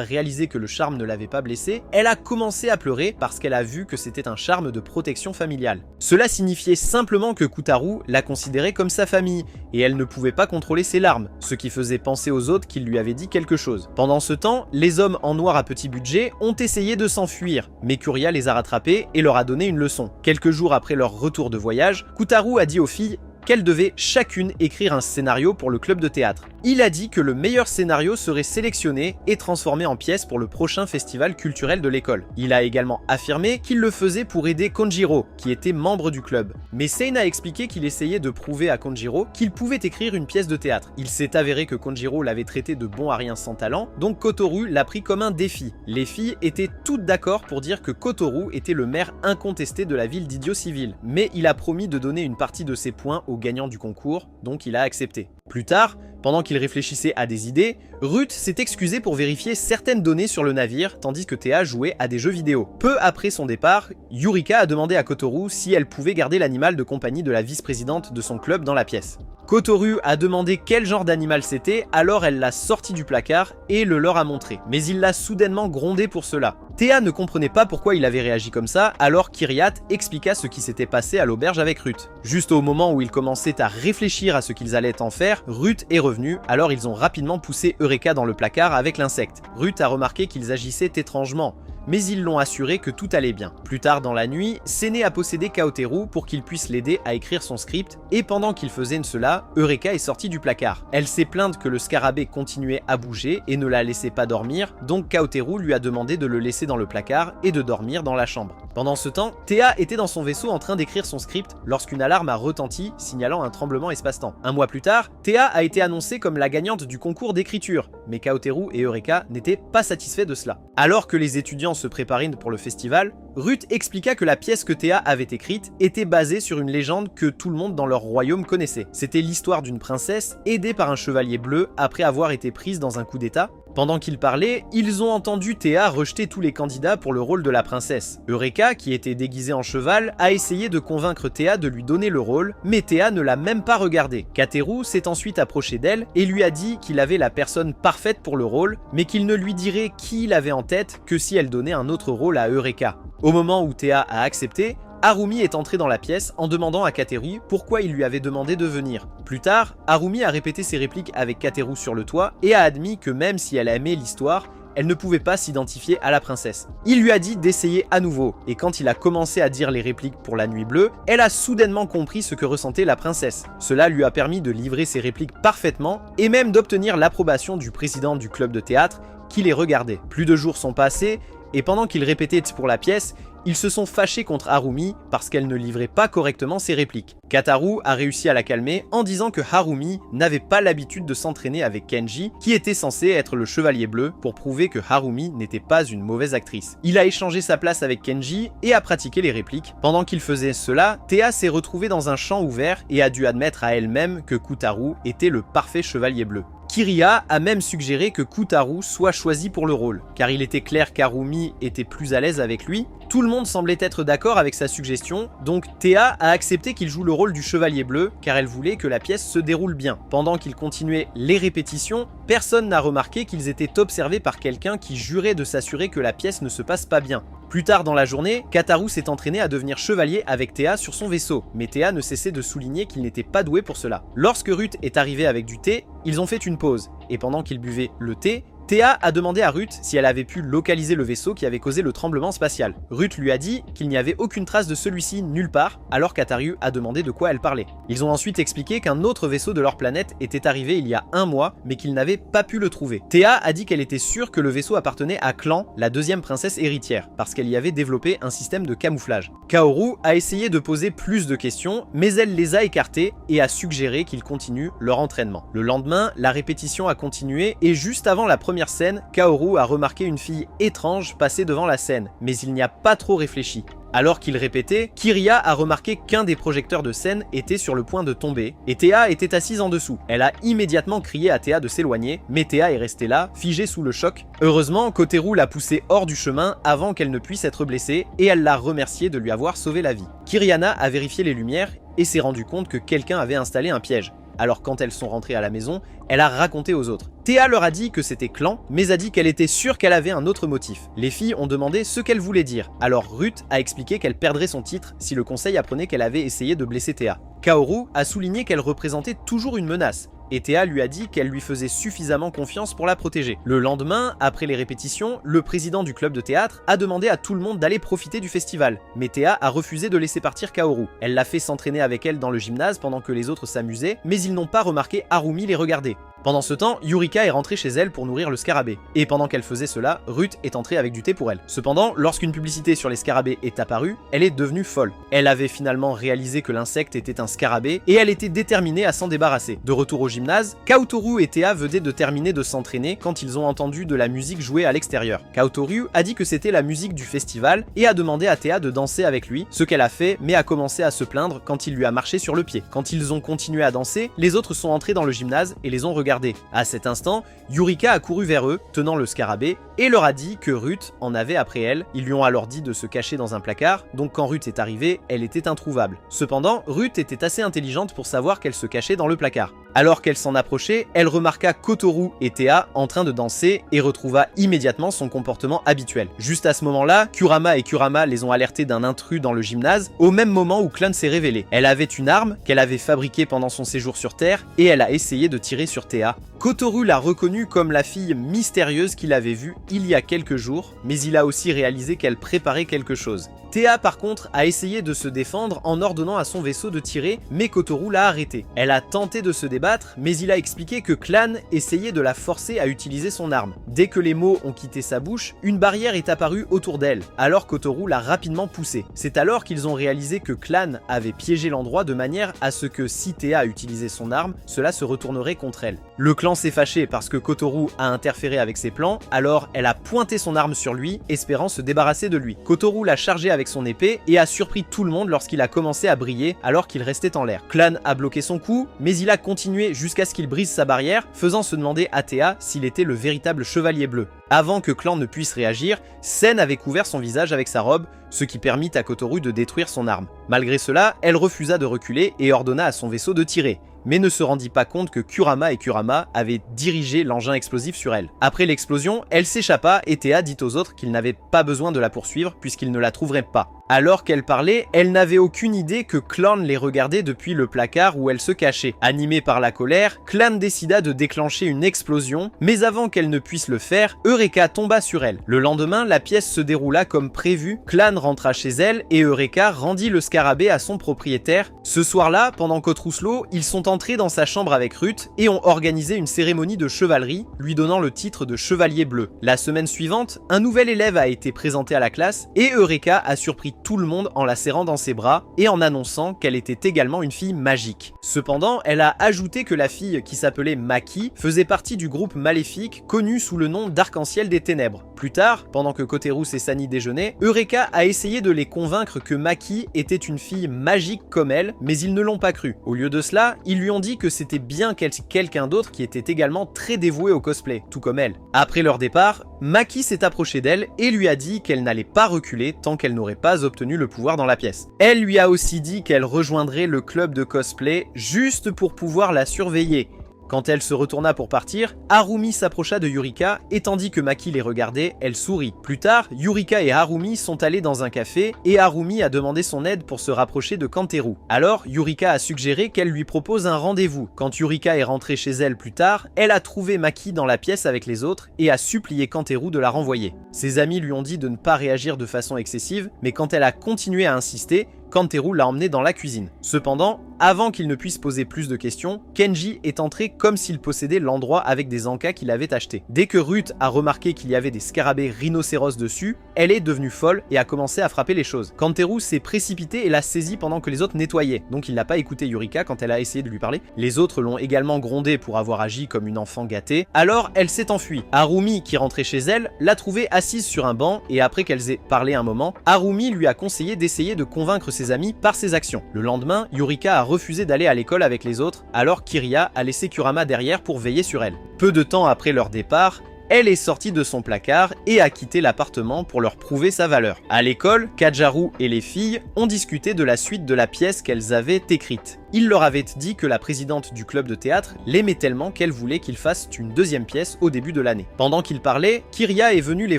réalisé que le charme ne l'avait pas blessée, elle a commencé à pleurer parce qu'elle a vu que c'était un charme de protection familiale. Cela signifiait simplement que Kutaru la considérait comme sa famille, et elle ne pouvait pas contrôler ses larmes, ce qui faisait penser aux autres qu'il lui avait dit quelque chose. Pendant ce temps, les hommes en noir à petit budget ont essayé de s'enfuir, mais Kuria les a rattrapés et leur a donné une leçon. Quelques jours après leur retour de voyage, Kutaru a dit aux filles qu'elles devaient chacune écrire un scénario pour le club de théâtre. Il a dit que le meilleur scénario serait sélectionné et transformé en pièce pour le prochain festival culturel de l'école. Il a également affirmé qu'il le faisait pour aider Konjiro, qui était membre du club. Mais Sein a expliqué qu'il essayait de prouver à Konjiro qu'il pouvait écrire une pièce de théâtre. Il s'est avéré que Konjiro l'avait traité de bon à rien sans talent, donc Kotoru l'a pris comme un défi. Les filles étaient toutes d'accord pour dire que Kotoru était le maire incontesté de la ville d'Idiot Civil, mais il a promis de donner une partie de ses points au gagnant du concours, donc il a accepté. Plus tard, pendant qu'il réfléchissait à des idées, Ruth s'est excusée pour vérifier certaines données sur le navire tandis que Théa jouait à des jeux vidéo. Peu après son départ, Yurika a demandé à Kotoru si elle pouvait garder l'animal de compagnie de la vice-présidente de son club dans la pièce. Kotoru a demandé quel genre d'animal c'était, alors elle l'a sorti du placard et le leur a montré. Mais il l'a soudainement grondé pour cela. Théa ne comprenait pas pourquoi il avait réagi comme ça, alors Kyriat expliqua ce qui s'était passé à l'auberge avec Ruth. Juste au moment où ils commençaient à réfléchir à ce qu'ils allaient en faire, Ruth est revenue, alors ils ont rapidement poussé Eureka dans le placard avec l'insecte. Ruth a remarqué qu'ils agissaient étrangement, mais ils l'ont assuré que tout allait bien. Plus tard dans la nuit, Sene a possédé Kaoteru pour qu'il puisse l'aider à écrire son script, et pendant qu'il faisait cela, Eureka est sortie du placard. Elle s'est plainte que le scarabée continuait à bouger et ne la laissait pas dormir, donc Kaoteru lui a demandé de le laisser dans le placard et de dormir dans la chambre. Pendant ce temps, Théa était dans son vaisseau en train d'écrire son script lorsqu'une alarme a retenti, signalant un tremblement espace-temps. Un mois plus tard, Théa a été annoncée comme la gagnante du concours d'écriture, mais Kaoteru et Eureka n'étaient pas satisfaits de cela. Alors que les étudiants se préparaient pour le festival, Ruth expliqua que la pièce que Théa avait écrite était basée sur une légende que tout le monde dans leur royaume connaissait. C'était l'histoire d'une princesse aidée par un chevalier bleu après avoir été prise dans un coup d'état. Pendant qu'ils parlaient, ils ont entendu Théa rejeter tous les candidats pour le rôle de la princesse. Eureka, qui était déguisée en cheval, a essayé de convaincre Théa de lui donner le rôle, mais Théa ne l'a même pas regardé. Kateru s'est ensuite approché d'elle et lui a dit qu'il avait la personne parfaite pour le rôle, mais qu'il ne lui dirait qui il avait en tête que si elle donnait un autre rôle à Eureka. Au moment où Théa a accepté, Harumi est entré dans la pièce en demandant à Kateru pourquoi il lui avait demandé de venir. Plus tard, Harumi a répété ses répliques avec Kateru sur le toit et a admis que même si elle aimait l'histoire, elle ne pouvait pas s'identifier à la princesse. Il lui a dit d'essayer à nouveau, et quand il a commencé à dire les répliques pour la nuit bleue, elle a soudainement compris ce que ressentait la princesse. Cela lui a permis de livrer ses répliques parfaitement, et même d'obtenir l'approbation du président du club de théâtre, qui les regardait. Plus de jours sont passés, et pendant qu'il répétait pour la pièce, ils se sont fâchés contre Harumi parce qu'elle ne livrait pas correctement ses répliques. Kataru a réussi à la calmer en disant que Harumi n'avait pas l'habitude de s'entraîner avec Kenji, qui était censé être le chevalier bleu, pour prouver que Harumi n'était pas une mauvaise actrice. Il a échangé sa place avec Kenji et a pratiqué les répliques. Pendant qu'il faisait cela, Théa s'est retrouvée dans un champ ouvert et a dû admettre à elle-même que Kutaru était le parfait chevalier bleu. Kiria a même suggéré que Kutaru soit choisi pour le rôle, car il était clair qu'Harumi était plus à l'aise avec lui. Tout le monde semblait être d'accord avec sa suggestion, donc Théa a accepté qu'il joue le rôle du chevalier bleu, car elle voulait que la pièce se déroule bien. Pendant qu'ils continuaient les répétitions, personne n'a remarqué qu'ils étaient observés par quelqu'un qui jurait de s'assurer que la pièce ne se passe pas bien. Plus tard dans la journée, Kataru s'est entraîné à devenir chevalier avec Théa sur son vaisseau, mais Théa ne cessait de souligner qu'il n'était pas doué pour cela. Lorsque Ruth est arrivée avec du thé, ils ont fait une pause, et pendant qu'ils buvaient le thé, Théa a demandé à Ruth si elle avait pu localiser le vaisseau qui avait causé le tremblement spatial. Ruth lui a dit qu'il n'y avait aucune trace de celui-ci nulle part, alors qu'Atariu a demandé de quoi elle parlait. Ils ont ensuite expliqué qu'un autre vaisseau de leur planète était arrivé il y a un mois, mais qu'ils n'avaient pas pu le trouver. Théa a dit qu'elle était sûre que le vaisseau appartenait à Clan, la deuxième princesse héritière, parce qu'elle y avait développé un système de camouflage. Kaoru a essayé de poser plus de questions, mais elle les a écartées et a suggéré qu'ils continuent leur entraînement. Le lendemain, la répétition a continué et juste avant la première scène, Kaoru a remarqué une fille étrange passer devant la scène, mais il n'y a pas trop réfléchi. Alors qu'il répétait, Kiria a remarqué qu'un des projecteurs de scène était sur le point de tomber, et Théa était assise en dessous. Elle a immédiatement crié à Théa de s'éloigner, mais Théa est restée là, figée sous le choc. Heureusement, Koteru l'a poussée hors du chemin avant qu'elle ne puisse être blessée, et elle l'a remercié de lui avoir sauvé la vie. Kiriana a vérifié les lumières et s'est rendu compte que quelqu'un avait installé un piège. Alors quand elles sont rentrées à la maison, elle a raconté aux autres. Théa leur a dit que c'était Clan, mais a dit qu'elle était sûre qu'elle avait un autre motif. Les filles ont demandé ce qu'elle voulait dire, alors Ruth a expliqué qu'elle perdrait son titre si le conseil apprenait qu'elle avait essayé de blesser Théa. Kaoru a souligné qu'elle représentait toujours une menace, et Théa lui a dit qu'elle lui faisait suffisamment confiance pour la protéger. Le lendemain, après les répétitions, le président du club de théâtre a demandé à tout le monde d'aller profiter du festival, mais Théa a refusé de laisser partir Kaoru. Elle l'a fait s'entraîner avec elle dans le gymnase pendant que les autres s'amusaient, mais ils n'ont pas remarqué Harumi les regarder. Pendant ce temps, Yurika est rentrée chez elle pour nourrir le scarabée. Et pendant qu'elle faisait cela, Ruth est entrée avec du thé pour elle. Cependant, lorsqu'une publicité sur les scarabées est apparue, elle est devenue folle. Elle avait finalement réalisé que l'insecte était un scarabée et elle était déterminée à s'en débarrasser. De retour au gymnase, Kaotoru et Théa venaient de terminer de s'entraîner quand ils ont entendu de la musique jouer à l'extérieur. Kaotoru a dit que c'était la musique du festival et a demandé à Théa de danser avec lui, ce qu'elle a fait, mais a commencé à se plaindre quand il lui a marché sur le pied. Quand ils ont continué à danser, les autres sont entrés dans le gymnase et les ont regardés. À cet instant, Yurika a couru vers eux, tenant le scarabée, et leur a dit que Ruth en avait après elle. Ils lui ont alors dit de se cacher dans un placard, donc quand Ruth est arrivée, elle était introuvable. Cependant, Ruth était assez intelligente pour savoir qu'elle se cachait dans le placard. Alors qu'elle s'en approchait, elle remarqua Kotoru et Théa en train de danser et retrouva immédiatement son comportement habituel. Juste à ce moment-là, Kurama et Kurama les ont alertés d'un intrus dans le gymnase, au même moment où Clan s'est révélé. Elle avait une arme qu'elle avait fabriquée pendant son séjour sur Terre et elle a essayé de tirer sur Théa. Kotoru l'a reconnue comme la fille mystérieuse qu'il avait vue il y a quelques jours, mais il a aussi réalisé qu'elle préparait quelque chose. Théa par contre a essayé de se défendre en ordonnant à son vaisseau de tirer, mais Kotoru l'a arrêté. Elle a tenté de se débattre, mais il a expliqué que Clan essayait de la forcer à utiliser son arme. Dès que les mots ont quitté sa bouche, une barrière est apparue autour d'elle, alors Kotoru l'a rapidement poussée. C'est alors qu'ils ont réalisé que Clan avait piégé l'endroit de manière à ce que si Théa utilisait son arme, cela se retournerait contre elle. Le clan s'est fâché parce que Kotoru a interféré avec ses plans, alors elle a pointé son arme sur lui, espérant se débarrasser de lui. Kotoru l'a chargé avec son épée et a surpris tout le monde lorsqu'il a commencé à briller alors qu'il restait en l'air. Clan a bloqué son coup, mais il a continué jusqu'à ce qu'il brise sa barrière, faisant se demander à Théa s'il était le véritable chevalier bleu. Avant que Clan ne puisse réagir, Sen avait couvert son visage avec sa robe, ce qui permit à Kotoru de détruire son arme. Malgré cela, elle refusa de reculer et ordonna à son vaisseau de tirer, mais ne se rendit pas compte que Kurama et Kurama avaient dirigé l'engin explosif sur elle. Après l'explosion, elle s'échappa et Théa dit aux autres qu'ils n'avaient pas besoin de la poursuivre puisqu'ils ne la trouveraient pas. Alors qu'elle parlait, elle n'avait aucune idée que Clan les regardait depuis le placard où elle se cachait. Animée par la colère, Clan décida de déclencher une explosion, mais avant qu'elle ne puisse le faire, Eureka tomba sur elle. Le lendemain, la pièce se déroula comme prévu, Clan rentra chez elle et Eureka rendit le scarabée à son propriétaire. Ce soir-là, pendant qu'Otruslo, ils sont entrés dans sa chambre avec Ruth et ont organisé une cérémonie de chevalerie, lui donnant le titre de chevalier bleu. La semaine suivante, un nouvel élève a été présenté à la classe et Eureka a surpris tout le monde en la serrant dans ses bras et en annonçant qu'elle était également une fille magique. Cependant, elle a ajouté que la fille qui s'appelait Maki faisait partie du groupe maléfique connu sous le nom d'Arc-en-Ciel des Ténèbres. Plus tard, pendant que Koteru et Sani déjeunaient, Eureka a essayé de les convaincre que Maki était une fille magique comme elle, mais ils ne l'ont pas cru. Au lieu de cela, ils lui ont dit que c'était bien quelqu'un d'autre qui était également très dévoué au cosplay, tout comme elle. Après leur départ, Maki s'est approchée d'elle et lui a dit qu'elle n'allait pas reculer tant qu'elle n'aurait pas obtenu le pouvoir dans la pièce. Elle lui a aussi dit qu'elle rejoindrait le club de cosplay juste pour pouvoir la surveiller. Quand elle se retourna pour partir, Harumi s'approcha de Yurika et tandis que Maki les regardait, elle sourit. Plus tard, Yurika et Harumi sont allés dans un café et Harumi a demandé son aide pour se rapprocher de Kanteru. Alors, Yurika a suggéré qu'elle lui propose un rendez-vous. Quand Yurika est rentrée chez elle plus tard, elle a trouvé Maki dans la pièce avec les autres et a supplié Kanteru de la renvoyer. Ses amis lui ont dit de ne pas réagir de façon excessive, mais quand elle a continué à insister, Kanteru l'a emmené dans la cuisine. Cependant, avant qu'il ne puisse poser plus de questions, Kenji est entré comme s'il possédait l'endroit avec des encas qu'il avait achetés. Dès que Ruth a remarqué qu'il y avait des scarabées rhinocéros dessus, elle est devenue folle et a commencé à frapper les choses. Kanteru s'est précipité et l'a saisie pendant que les autres nettoyaient, donc il n'a pas écouté Yurika quand elle a essayé de lui parler. Les autres l'ont également grondée pour avoir agi comme une enfant gâtée, alors elle s'est enfuie. Harumi, qui rentrait chez elle, l'a trouvée assise sur un banc et après qu'elles aient parlé un moment, Harumi lui a conseillé d'essayer de convaincre ses amis par ses actions. Le lendemain, Yurika a refusé d'aller à l'école avec les autres, alors Kiriya a laissé Kurama derrière pour veiller sur elle. Peu de temps après leur départ, elle est sortie de son placard et a quitté l'appartement pour leur prouver sa valeur. À l'école, Kajaru et les filles ont discuté de la suite de la pièce qu'elles avaient écrite. Il leur avait dit que la présidente du club de théâtre l'aimait tellement qu'elle voulait qu'ils fassent une deuxième pièce au début de l'année. Pendant qu'ils parlaient, Kiriya est venue les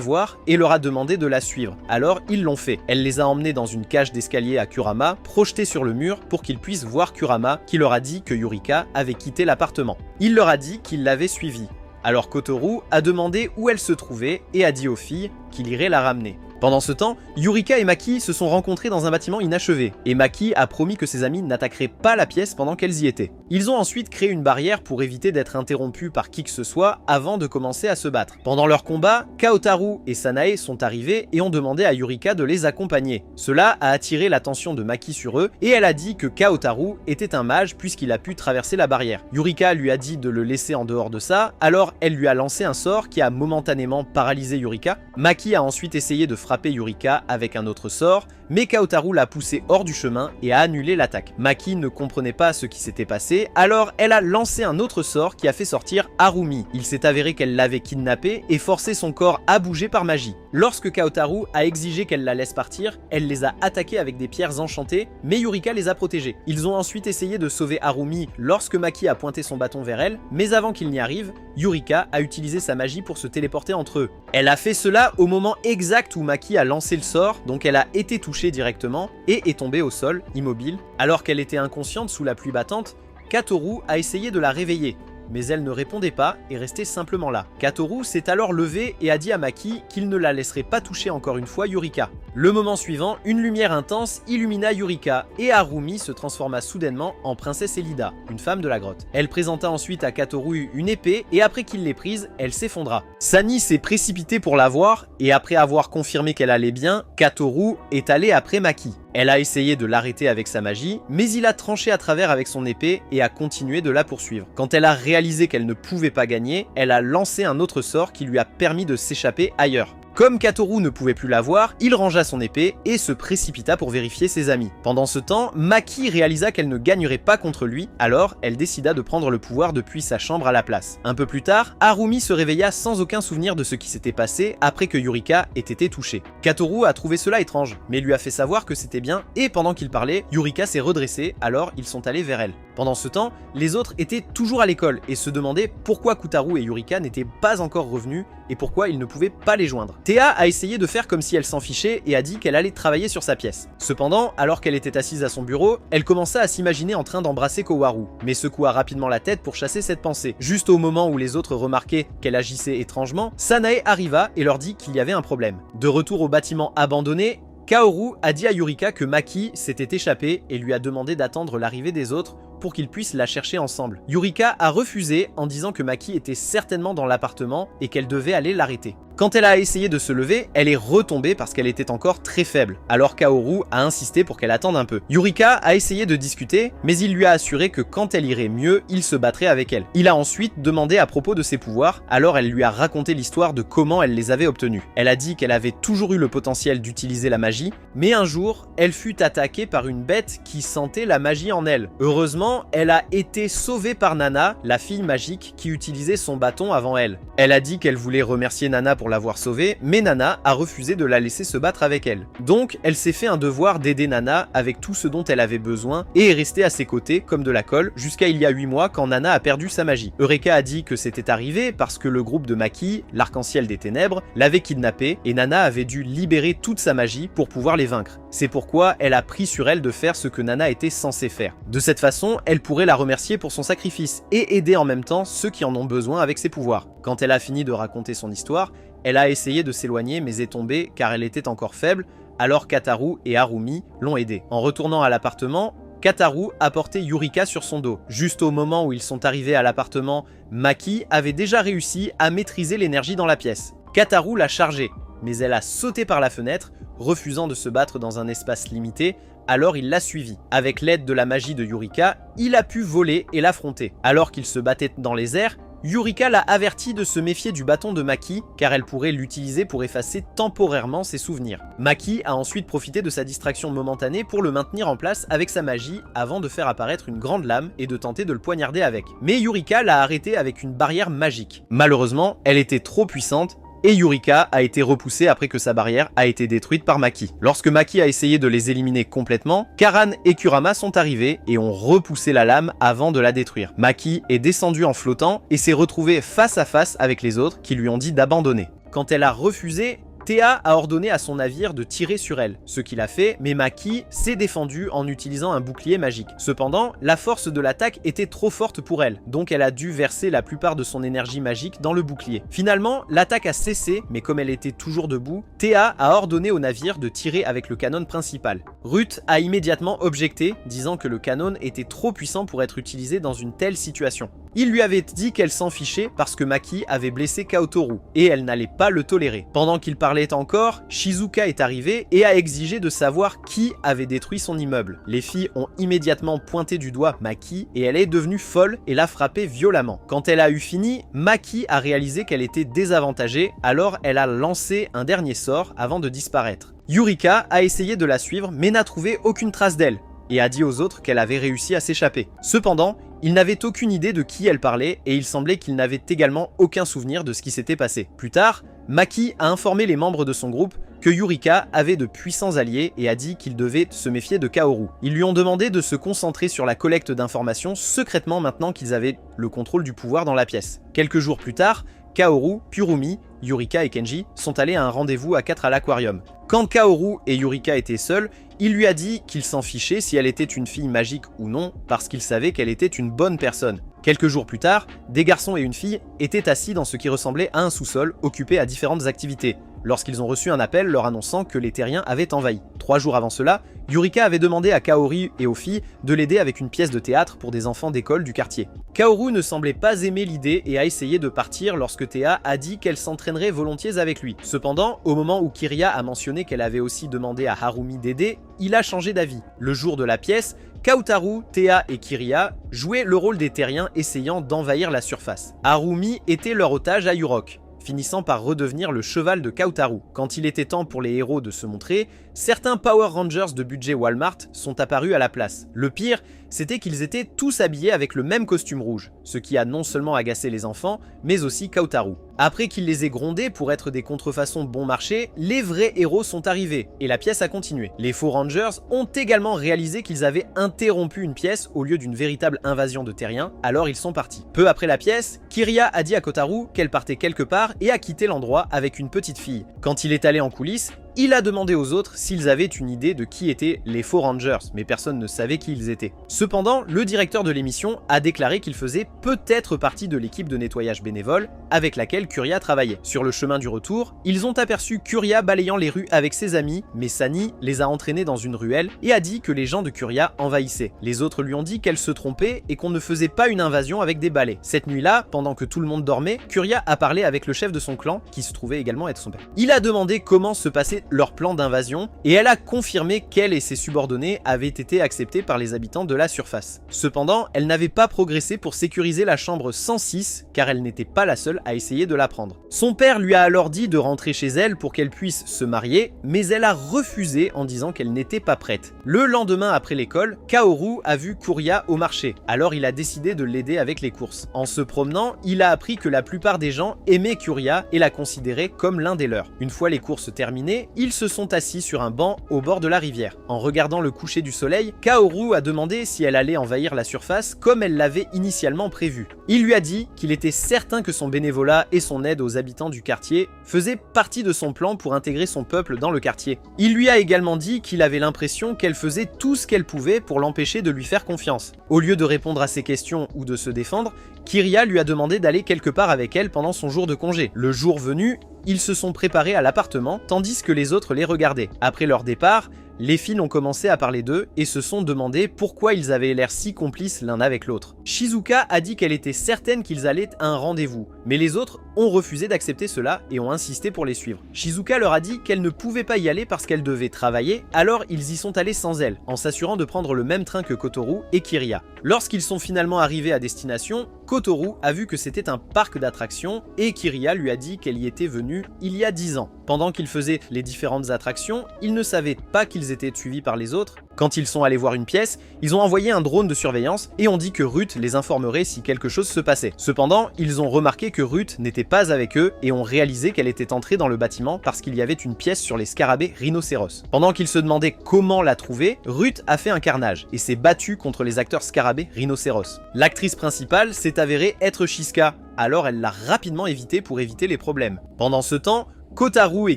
voir et leur a demandé de la suivre. Alors ils l'ont fait. Elle les a emmenés dans une cage d'escalier à Kurama, projetée sur le mur pour qu'ils puissent voir Kurama, qui leur a dit que Yurika avait quitté l'appartement. Il leur a dit qu'il l'avait suivie. Alors Kotoru a demandé où elle se trouvait et a dit aux filles qu'il irait la ramener. Pendant ce temps, Yurika et Maki se sont rencontrés dans un bâtiment inachevé, et Maki a promis que ses amis n'attaqueraient pas la pièce pendant qu'elles y étaient. Ils ont ensuite créé une barrière pour éviter d'être interrompus par qui que ce soit avant de commencer à se battre. Pendant leur combat, Kaotaru et Sanae sont arrivés et ont demandé à Yurika de les accompagner. Cela a attiré l'attention de Maki sur eux, et elle a dit que Kaotaru était un mage puisqu'il a pu traverser la barrière. Yurika lui a dit de le laisser en dehors de ça, alors elle lui a lancé un sort qui a momentanément paralysé Yurika. Maki a ensuite essayé de frapper Yurika avec un autre sort, mais Kaotaru l'a poussé hors du chemin et a annulé l'attaque. Maki ne comprenait pas ce qui s'était passé, alors elle a lancé un autre sort qui a fait sortir Harumi. Il s'est avéré qu'elle l'avait kidnappé et forcé son corps à bouger par magie. Lorsque Kaotaru a exigé qu'elle la laisse partir, elle les a attaqués avec des pierres enchantées, mais Yurika les a protégés. Ils ont ensuite essayé de sauver Harumi lorsque Maki a pointé son bâton vers elle, mais avant qu'il n'y arrive, Yurika a utilisé sa magie pour se téléporter entre eux. Elle a fait cela au moment exact où Maki a lancé le sort, donc elle a été touchée directement et est tombée au sol, immobile. Alors qu'elle était inconsciente sous la pluie battante, Katoru a essayé de la réveiller, mais elle ne répondait pas et restait simplement là. Katoru s'est alors levé et a dit à Maki qu'il ne la laisserait pas toucher encore une fois Yurika. Le moment suivant, une lumière intense illumina Yurika et Harumi se transforma soudainement en princesse Elida, une femme de la grotte. Elle présenta ensuite à Katoru une épée et après qu'il l'ait prise, elle s'effondra. Sani s'est précipitée pour la voir et après avoir confirmé qu'elle allait bien, Katoru est allé après Maki. Elle a essayé de l'arrêter avec sa magie, mais il a tranché à travers avec son épée et a continué de la poursuivre. Quand elle a réalisé qu'elle ne pouvait pas gagner, elle a lancé un autre sort qui lui a permis de s'échapper ailleurs. Comme Katoru ne pouvait plus la voir, il rangea son épée et se précipita pour vérifier ses amis. Pendant ce temps, Maki réalisa qu'elle ne gagnerait pas contre lui, alors elle décida de prendre le pouvoir depuis sa chambre à la place. Un peu plus tard, Harumi se réveilla sans aucun souvenir de ce qui s'était passé après que Yurika ait été touchée. Katoru a trouvé cela étrange, mais lui a fait savoir que c'était bien et pendant qu'il parlait, Yurika s'est redressée, alors ils sont allés vers elle. Pendant ce temps, les autres étaient toujours à l'école et se demandaient pourquoi Kutaru et Yurika n'étaient pas encore revenus et pourquoi ils ne pouvaient pas les joindre. Théa a essayé de faire comme si elle s'en fichait et a dit qu'elle allait travailler sur sa pièce. Cependant, alors qu'elle était assise à son bureau, elle commença à s'imaginer en train d'embrasser Kowaru, mais secoua rapidement la tête pour chasser cette pensée. Juste au moment où les autres remarquaient qu'elle agissait étrangement, Sanae arriva et leur dit qu'il y avait un problème. De retour au bâtiment abandonné, Kaoru a dit à Yurika que Maki s'était échappé et lui a demandé d'attendre l'arrivée des autres pour qu'ils puissent la chercher ensemble. Yurika a refusé en disant que Maki était certainement dans l'appartement et qu'elle devait aller l'arrêter. Quand elle a essayé de se lever, elle est retombée parce qu'elle était encore très faible, alors Kaoru a insisté pour qu'elle attende un peu. Yurika a essayé de discuter, mais il lui a assuré que quand elle irait mieux, il se battrait avec elle. Il a ensuite demandé à propos de ses pouvoirs, alors elle lui a raconté l'histoire de comment elle les avait obtenus. Elle a dit qu'elle avait toujours eu le potentiel d'utiliser la magie, mais un jour, elle fut attaquée par une bête qui sentait la magie en elle. Heureusement, elle a été sauvée par Nana, la fille magique qui utilisait son bâton avant elle. Elle a dit qu'elle voulait remercier Nana pour pour l'avoir sauvée, mais Nana a refusé de la laisser se battre avec elle. Donc, elle s'est fait un devoir d'aider Nana avec tout ce dont elle avait besoin et est restée à ses côtés comme de la colle jusqu'à il y a 8 mois quand Nana a perdu sa magie. Eureka a dit que c'était arrivé parce que le groupe de Maki, l'arc-en-ciel des ténèbres, l'avait kidnappée et Nana avait dû libérer toute sa magie pour pouvoir les vaincre. C'est pourquoi elle a pris sur elle de faire ce que Nana était censée faire. De cette façon, elle pourrait la remercier pour son sacrifice et aider en même temps ceux qui en ont besoin avec ses pouvoirs. Quand elle a fini de raconter son histoire, elle a essayé de s'éloigner mais est tombée car elle était encore faible, alors Kataru et Harumi l'ont aidée. En retournant à l'appartement, Kataru a porté Yurika sur son dos. Juste au moment où ils sont arrivés à l'appartement, Maki avait déjà réussi à maîtriser l'énergie dans la pièce. Kataru l'a chargée, mais elle a sauté par la fenêtre, refusant de se battre dans un espace limité, alors il l'a suivie. Avec l'aide de la magie de Yurika, il a pu voler et l'affronter. Alors qu'il se battait dans les airs, Yurika l'a averti de se méfier du bâton de Maki car elle pourrait l'utiliser pour effacer temporairement ses souvenirs. Maki a ensuite profité de sa distraction momentanée pour le maintenir en place avec sa magie avant de faire apparaître une grande lame et de tenter de le poignarder avec. Mais Yurika l'a arrêté avec une barrière magique. Malheureusement, elle était trop puissante et Yurika a été repoussée après que sa barrière a été détruite par Maki. Lorsque Maki a essayé de les éliminer complètement, Karan et Kurama sont arrivés et ont repoussé la lame avant de la détruire. Maki est descendue en flottant et s'est retrouvée face à face avec les autres qui lui ont dit d'abandonner. Quand elle a refusé, Théa a ordonné à son navire de tirer sur elle, ce qu'il a fait, mais Maki s'est défendue en utilisant un bouclier magique. Cependant, la force de l'attaque était trop forte pour elle, donc elle a dû verser la plupart de son énergie magique dans le bouclier. Finalement, l'attaque a cessé, mais comme elle était toujours debout, Théa a ordonné au navire de tirer avec le canon principal. Ruth a immédiatement objecté, disant que le canon était trop puissant pour être utilisé dans une telle situation. Il lui avait dit qu'elle s'en fichait parce que Maki avait blessé Kaotoru, et elle n'allait pas le tolérer. Pendant qu'il parlait encore, Shizuka est arrivée et a exigé de savoir qui avait détruit son immeuble. Les filles ont immédiatement pointé du doigt Maki et elle est devenue folle et l'a frappée violemment. Quand elle a eu fini, Maki a réalisé qu'elle était désavantagée, alors elle a lancé un dernier sort avant de disparaître. Yurika a essayé de la suivre mais n'a trouvé aucune trace d'elle et a dit aux autres qu'elle avait réussi à s'échapper. Cependant, il n'avait aucune idée de qui elle parlait et il semblait qu'il n'avait également aucun souvenir de ce qui s'était passé. Plus tard, Maki a informé les membres de son groupe que Yurika avait de puissants alliés et a dit qu'ils devaient se méfier de Kaoru. Ils lui ont demandé de se concentrer sur la collecte d'informations secrètement maintenant qu'ils avaient le contrôle du pouvoir dans la pièce. Quelques jours plus tard, Kaoru, Purumi, Yurika et Kenji sont allés à un rendez-vous à 4 à l'aquarium. Quand Kaoru et Yurika étaient seuls, il lui a dit qu'il s'en fichait si elle était une fille magique ou non, parce qu'il savait qu'elle était une bonne personne. Quelques jours plus tard, des garçons et une fille étaient assis dans ce qui ressemblait à un sous-sol, occupés à différentes activités, lorsqu'ils ont reçu un appel leur annonçant que les terriens avaient envahi. 3 jours avant cela, Yurika avait demandé à Kaori et aux filles de l'aider avec une pièce de théâtre pour des enfants d'école du quartier. Kaoru ne semblait pas aimer l'idée et a essayé de partir lorsque Théa a dit qu'elle s'entraînerait volontiers avec lui. Cependant, au moment où Kiria a mentionné qu'elle avait aussi demandé à Harumi d'aider, il a changé d'avis. Le jour de la pièce, Kaotaru, Théa et Kiria jouaient le rôle des terriens essayant d'envahir la surface. Harumi était leur otage à Yurok, finissant par redevenir le cheval de Kaotaru. Quand il était temps pour les héros de se montrer, certains Power Rangers de budget Walmart sont apparus à la place. Le pire, c'était qu'ils étaient tous habillés avec le même costume rouge, ce qui a non seulement agacé les enfants, mais aussi Kaotaru. Après qu'il les ait grondés pour être des contrefaçons bon marché, les vrais héros sont arrivés, et la pièce a continué. Les faux Rangers ont également réalisé qu'ils avaient interrompu une pièce au lieu d'une véritable invasion de terriens, alors ils sont partis. Peu après la pièce, Kiria a dit à Kotaru qu'elle partait quelque part et a quitté l'endroit avec une petite fille. Quand il est allé en coulisses, il a demandé aux autres s'ils avaient une idée de qui étaient les faux Rangers, mais personne ne savait qui ils étaient. Cependant, le directeur de l'émission a déclaré qu'il faisait peut-être partie de l'équipe de nettoyage bénévole avec laquelle Kuria travaillait. Sur le chemin du retour, ils ont aperçu Kuria balayant les rues avec ses amis, mais Sani les a entraînés dans une ruelle et a dit que les gens de Kuria envahissaient. Les autres lui ont dit qu'elle se trompait et qu'on ne faisait pas une invasion avec des balais. Cette nuit-là, pendant que tout le monde dormait, Kuria a parlé avec le chef de son clan, qui se trouvait également être son père. Il a demandé comment se passait leur plan d'invasion et elle a confirmé qu'elle et ses subordonnés avaient été acceptés par les habitants de la surface. Cependant, elle n'avait pas progressé pour sécuriser la chambre 106 car elle n'était pas la seule à essayer de la prendre. Son père lui a alors dit de rentrer chez elle pour qu'elle puisse se marier, mais elle a refusé en disant qu'elle n'était pas prête. Le lendemain après l'école, Kaoru a vu Kuria au marché, alors il a décidé de l'aider avec les courses. En se promenant, il a appris que la plupart des gens aimaient Kuria et la considéraient comme l'un des leurs. Une fois les courses terminées, ils se sont assis sur un banc au bord de la rivière. En regardant le coucher du soleil, Kaoru a demandé si elle allait envahir la surface comme elle l'avait initialement prévu. Il lui a dit qu'il était certain que son bénévolat et son aide aux habitants du quartier faisaient partie de son plan pour intégrer son peuple dans le quartier. Il lui a également dit qu'il avait l'impression qu'elle faisait tout ce qu'elle pouvait pour l'empêcher de lui faire confiance. Au lieu de répondre à ses questions ou de se défendre, Kiria lui a demandé d'aller quelque part avec elle pendant son jour de congé. Le jour venu, ils se sont préparés à l'appartement tandis que les autres les regardaient. Après leur départ, les filles ont commencé à parler d'eux et se sont demandé pourquoi ils avaient l'air si complices l'un avec l'autre. Shizuka a dit qu'elle était certaine qu'ils allaient à un rendez-vous, mais les autres ont refusé d'accepter cela et ont insisté pour les suivre. Shizuka leur a dit qu'elle ne pouvait pas y aller parce qu'elle devait travailler, alors ils y sont allés sans elle, en s'assurant de prendre le même train que Kotoru et Kiria. Lorsqu'ils sont finalement arrivés à destination, Kotoru a vu que c'était un parc d'attractions et Kiria lui a dit qu'elle y était venue il y a 10 ans. Pendant qu'ils faisaient les différentes attractions, ils ne savaient pas qu'ils étaient suivis par les autres. Quand ils sont allés voir une pièce, ils ont envoyé un drone de surveillance et ont dit que Ruth les informerait si quelque chose se passait. Cependant, ils ont remarqué que Ruth n'était pas avec eux et ont réalisé qu'elle était entrée dans le bâtiment parce qu'il y avait une pièce sur les scarabées rhinocéros. Pendant qu'ils se demandaient comment la trouver, Ruth a fait un carnage et s'est battue contre les acteurs scarabées rhinocéros. L'actrice principale s'est avérée être Shizuka, alors elle l'a rapidement évité pour éviter les problèmes. Pendant ce temps, Kotaru et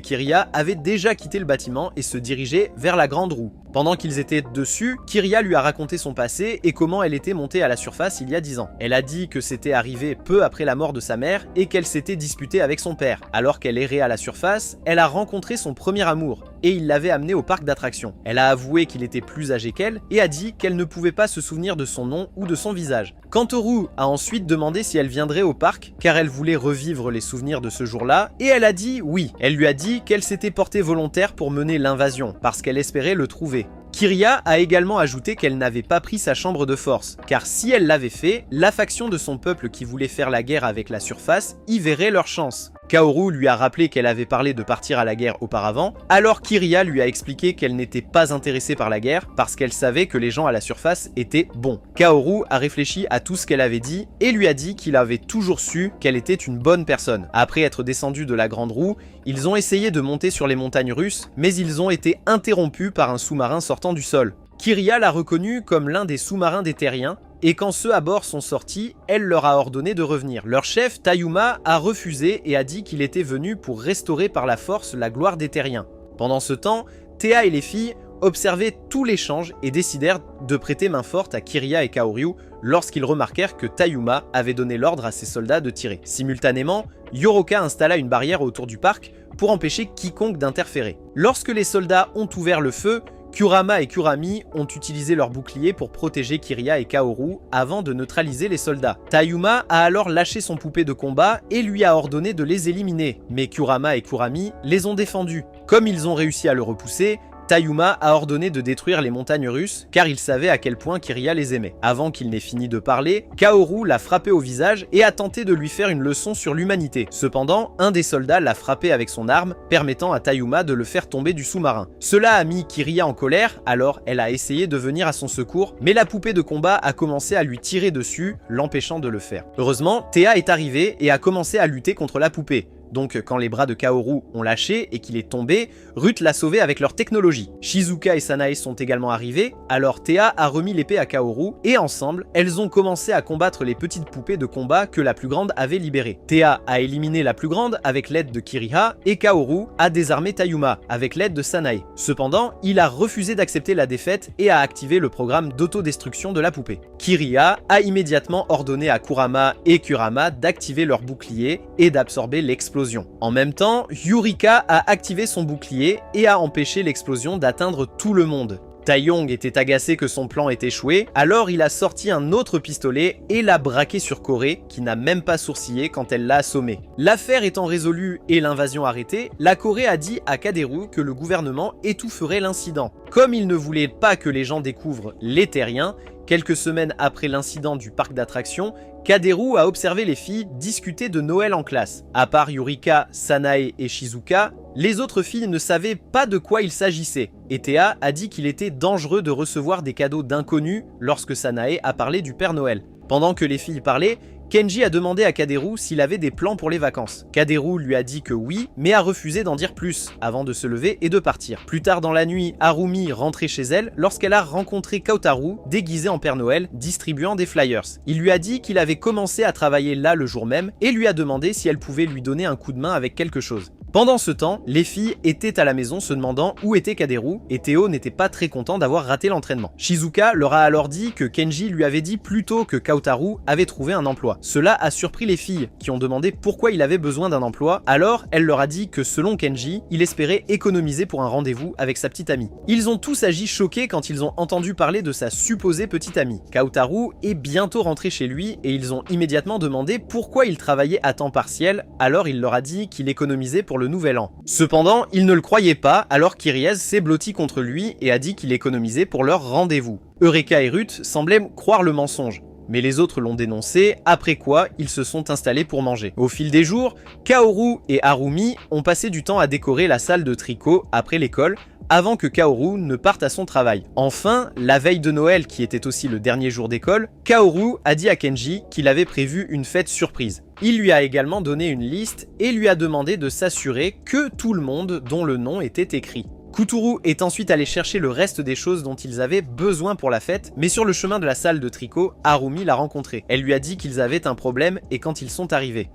Kiria avaient déjà quitté le bâtiment et se dirigeaient vers la grande roue. Pendant qu'ils étaient dessus, Kiria lui a raconté son passé et comment elle était montée à la surface il y a 10 ans. Elle a dit que c'était arrivé peu après la mort de sa mère et qu'elle s'était disputée avec son père. Alors qu'elle errait à la surface, elle a rencontré son premier amour et il l'avait amenée au parc d'attractions. Elle a avoué qu'il était plus âgé qu'elle et a dit qu'elle ne pouvait pas se souvenir de son nom ou de son visage. Kantoru a ensuite demandé si elle viendrait au parc car elle voulait revivre les souvenirs de ce jour-là et elle a dit oui. Elle lui a dit qu'elle s'était portée volontaire pour mener l'invasion parce qu'elle espérait le trouver. Kiria a également ajouté qu'elle n'avait pas pris sa chambre de force, car si elle l'avait fait, la faction de son peuple qui voulait faire la guerre avec la surface y verrait leur chance. Kaoru lui a rappelé qu'elle avait parlé de partir à la guerre auparavant, alors Kiria lui a expliqué qu'elle n'était pas intéressée par la guerre parce qu'elle savait que les gens à la surface étaient bons. Kaoru a réfléchi à tout ce qu'elle avait dit et lui a dit qu'il avait toujours su qu'elle était une bonne personne. Après être descendu de la grande roue, ils ont essayé de monter sur les montagnes russes, mais ils ont été interrompus par un sous-marin sortant du sol. Kiria l'a reconnu comme l'un des sous-marins des Terriens, et quand ceux à bord sont sortis, elle leur a ordonné de revenir. Leur chef, Tayuma, a refusé et a dit qu'il était venu pour restaurer par la force la gloire des Terriens. Pendant ce temps, Théa et les filles observaient tout l'échange et décidèrent de prêter main forte à Kiria et Kaoru lorsqu'ils remarquèrent que Tayuma avait donné l'ordre à ses soldats de tirer. Simultanément, Yoroka installa une barrière autour du parc pour empêcher quiconque d'interférer. Lorsque les soldats ont ouvert le feu, Kurama et Kurami ont utilisé leurs boucliers pour protéger Kiria et Kaoru avant de neutraliser les soldats. Tayuma a alors lâché son poupée de combat et lui a ordonné de les éliminer, mais Kurama et Kurami les ont défendus. Comme ils ont réussi à le repousser, Tayuma a ordonné de détruire les montagnes russes car il savait à quel point Kiria les aimait. Avant qu'il n'ait fini de parler, Kaoru l'a frappé au visage et a tenté de lui faire une leçon sur l'humanité. Cependant, un des soldats l'a frappé avec son arme, permettant à Tayuma de le faire tomber du sous-marin. Cela a mis Kiria en colère, alors elle a essayé de venir à son secours, mais la poupée de combat a commencé à lui tirer dessus, l'empêchant de le faire. Heureusement, Théa est arrivée et a commencé à lutter contre la poupée. Donc quand les bras de Kaoru ont lâché et qu'il est tombé, Ruth l'a sauvé avec leur technologie. Shizuka et Sanae sont également arrivés, alors Théa a remis l'épée à Kaoru et ensemble, elles ont commencé à combattre les petites poupées de combat que la plus grande avait libérées. Théa a éliminé la plus grande avec l'aide de Kiriha et Kaoru a désarmé Tayuma avec l'aide de Sanae. Cependant, il a refusé d'accepter la défaite et a activé le programme d'autodestruction de la poupée. Kiriha a immédiatement ordonné à Kurama et Kurama d'activer leur bouclier et d'absorber l'explosion. En même temps, Yurika a activé son bouclier et a empêché l'explosion d'atteindre tout le monde. Taeyong était agacé que son plan ait échoué, alors il a sorti un autre pistolet et l'a braqué sur Corée, qui n'a même pas sourcillé quand elle l'a assommé. L'affaire étant résolue et l'invasion arrêtée, la Corée a dit à Kaderu que le gouvernement étoufferait l'incident. Comme il ne voulait pas que les gens découvrent les terriens, quelques semaines après l'incident du parc d'attractions, Kaderu a observé les filles discuter de Noël en classe. À part Yurika, Sanae et Shizuka, les autres filles ne savaient pas de quoi il s'agissait. Et Théa a dit qu'il était dangereux de recevoir des cadeaux d'inconnus lorsque Sanae a parlé du Père Noël. Pendant que les filles parlaient, Kenji a demandé à Kaderu s'il avait des plans pour les vacances. Kaderu lui a dit que oui, mais a refusé d'en dire plus, avant de se lever et de partir. Plus tard dans la nuit, Harumi rentrait chez elle lorsqu'elle a rencontré Kaotaru, déguisé en Père Noël, distribuant des flyers. Il lui a dit qu'il avait commencé à travailler là le jour même, et lui a demandé si elle pouvait lui donner un coup de main avec quelque chose. Pendant ce temps, les filles étaient à la maison se demandant où était Kaderu, et Théo n'était pas très content d'avoir raté l'entraînement. Shizuka leur a alors dit que Kenji lui avait dit plus tôt que Kaotaru avait trouvé un emploi. Cela a surpris les filles, qui ont demandé pourquoi il avait besoin d'un emploi, alors elle leur a dit que selon Kenji, il espérait économiser pour un rendez-vous avec sa petite amie. Ils ont tous agi choqués quand ils ont entendu parler de sa supposée petite amie. Kaotaru est bientôt rentré chez lui et ils ont immédiatement demandé pourquoi il travaillait à temps partiel, alors il leur a dit qu'il économisait pour le nouvel an. Cependant, ils ne le croyaient pas, alors Kyriez s'est blotti contre lui et a dit qu'il économisait pour leur rendez-vous. Eureka et Ruth semblaient croire le mensonge, mais les autres l'ont dénoncé, après quoi ils se sont installés pour manger. Au fil des jours, Kaoru et Harumi ont passé du temps à décorer la salle de tricot après l'école, avant que Kaoru ne parte à son travail. Enfin, la veille de Noël, qui était aussi le dernier jour d'école, Kaoru a dit à Kenji qu'il avait prévu une fête surprise. Il lui a également donné une liste et lui a demandé de s'assurer que tout le monde dont le nom était écrit. Kuturu est ensuite allé chercher le reste des choses dont ils avaient besoin pour la fête, mais sur le chemin de la salle de tricot, Harumi l'a rencontré. Elle lui a dit qu'ils avaient un problème et quand ils sont arrivés.